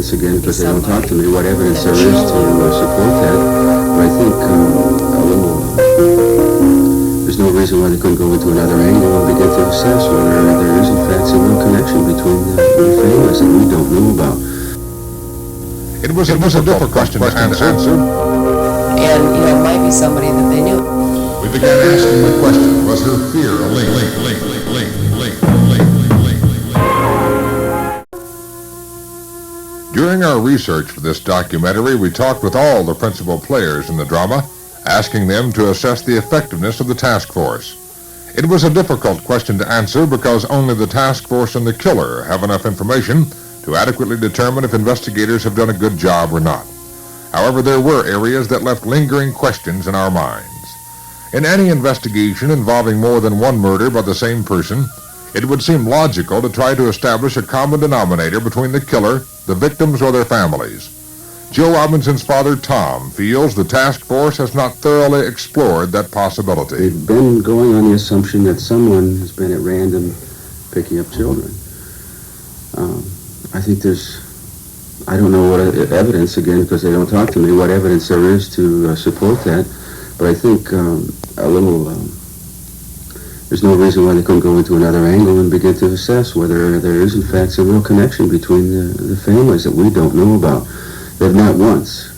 evidence again because they don't talk to me, what evidence there is to support that. But I think there's no reason why they couldn't go into another angle and begin to assess whether there is in fact some real connection between the families that we don't know about. It was a difficult question to answer. And, it might be somebody that they knew. We began asking the question, was her fear a link? During our research for this documentary, we talked with all the principal players in the drama, asking them to assess the effectiveness of the task force. It was a difficult question to answer because only the task force and the killer have enough information to adequately determine if investigators have done a good job or not. However, there were areas that left lingering questions in our minds. In any investigation involving more than one murder by the same person, it would seem logical to try to establish a common denominator between the killer, the victims, or their families. Joe Robinson's father, Tom, feels the task force has not thoroughly explored that possibility. They've been going on the assumption that someone has been at random picking up children. I think I don't know what evidence, again, because they don't talk to me, what evidence there is to support that. But I think there's no reason why they couldn't go into another angle and begin to assess whether there is in fact some real connection between the families that we don't know about. They've not once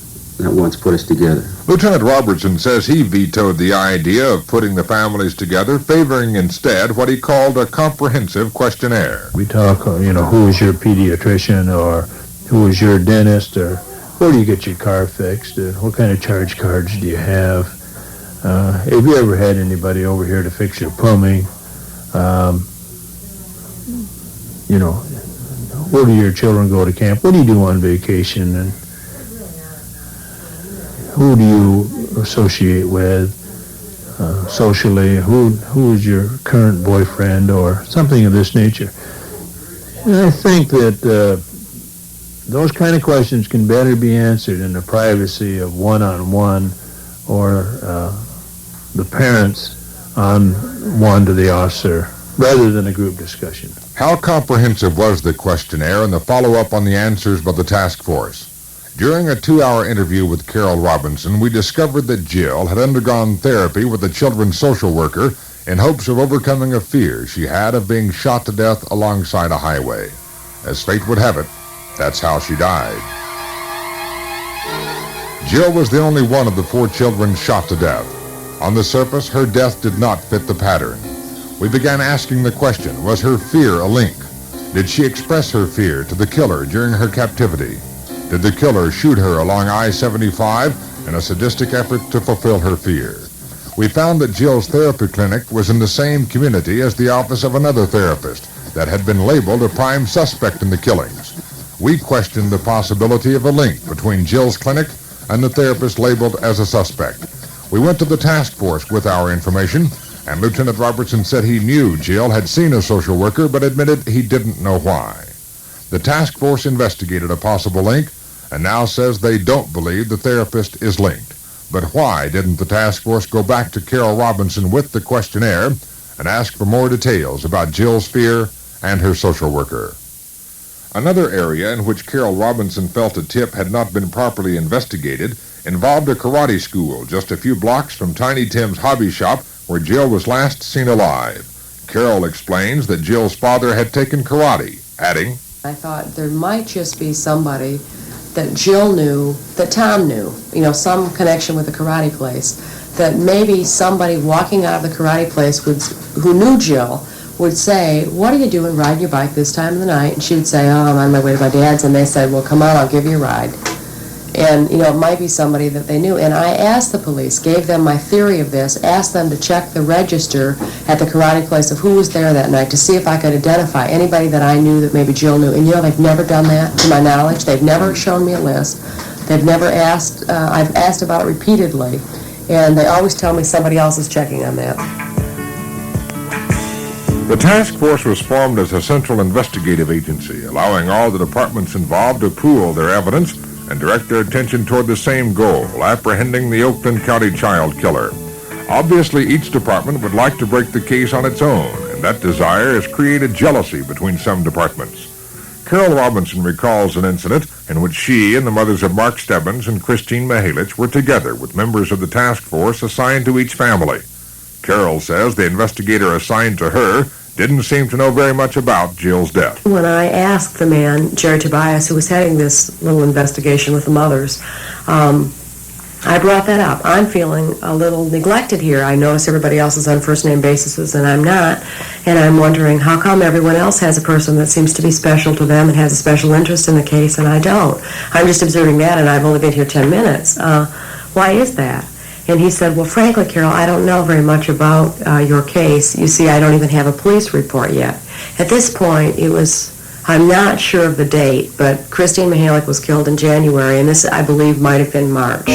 put us together. Lieutenant Robertson says he vetoed the idea of putting the families together, favoring instead what he called a comprehensive questionnaire. We talk, who is your pediatrician, or who is your dentist, or where do you get your car fixed, what kind of charge cards do you have, have you ever had anybody over here to fix your plumbing, where do your children go to camp, what do you do on vacation, and who do you associate with socially, who is your current boyfriend, or something of this nature. And I think that those kind of questions can better be answered in the privacy of one-on-one, or the parents on one to the officer, rather than a group discussion. How comprehensive was the questionnaire and the follow-up on the answers by the task force? During a 2-hour interview with Karol Robinson, we discovered that Jill had undergone therapy with a children's social worker in hopes of overcoming a fear she had of being shot to death alongside a highway. As fate would have it, that's how she died. Jill was the only one of the 4 children shot to death. On the surface, her death did not fit the pattern. We began asking the question, was her fear a link? Did she express her fear to the killer during her captivity? Did the killer shoot her along I-75 in a sadistic effort to fulfill her fear? We found that Jill's therapy clinic was in the same community as the office of another therapist that had been labeled a prime suspect in the killings. We questioned the possibility of a link between Jill's clinic and the therapist labeled as a suspect. We went to the task force with our information, and Lieutenant Robertson said he knew Jill had seen a social worker, but admitted he didn't know why. The task force investigated a possible link, and now says they don't believe the therapist is linked. But why didn't the task force go back to Karol Robinson with the questionnaire and ask for more details about Jill's fear and her social worker? Another area in which Karol Robinson felt a tip had not been properly investigated involved a karate school just a few blocks from Tiny Tim's hobby shop where Jill was last seen alive. Karol explains that Jill's father had taken karate, adding, I thought there might just be somebody that Jill knew, that Tom knew, some connection with the karate place, that maybe somebody walking out of the karate place who knew Jill would say, what are you doing riding your bike this time of the night? And she would say, oh, I'm on my way to my dad's. And they said, well, come on, I'll give you a ride. And, it might be somebody that they knew. And I asked the police, gave them my theory of this, asked them to check the register at the karate place of who was there that night to see if I could identify anybody that I knew that maybe Jill knew. And, they've never done that, to my knowledge. They've never shown me a list. They've never asked. I've asked about it repeatedly. And they always tell me somebody else is checking on that. The task force was formed as a central investigative agency, allowing all the departments involved to pool their evidence and direct their attention toward the same goal, apprehending the Oakland County Child Killer. Obviously, each department would like to break the case on its own, and that desire has created jealousy between some departments. Karol Robinson recalls an incident in which she and the mothers of Mark Stebbins and Christine Mihalich were together with members of the task force assigned to each family. Karol says the investigator assigned to her didn't seem to know very much about Jill's death. When I asked the man, Jerry Tobias, who was heading this little investigation with the mothers, I brought that up. I'm feeling a little neglected here. I notice everybody else is on first-name basis and I'm not, and I'm wondering how come everyone else has a person that seems to be special to them and has a special interest in the case and I don't. I'm just observing that and I've only been here 10 minutes. Why is that? And he said, well, frankly, Karol, I don't know very much about your case. You see, I don't even have a police report yet. At this point, I'm not sure of the date, but Christine Mihalich was killed in January, and this, I believe, might have been March.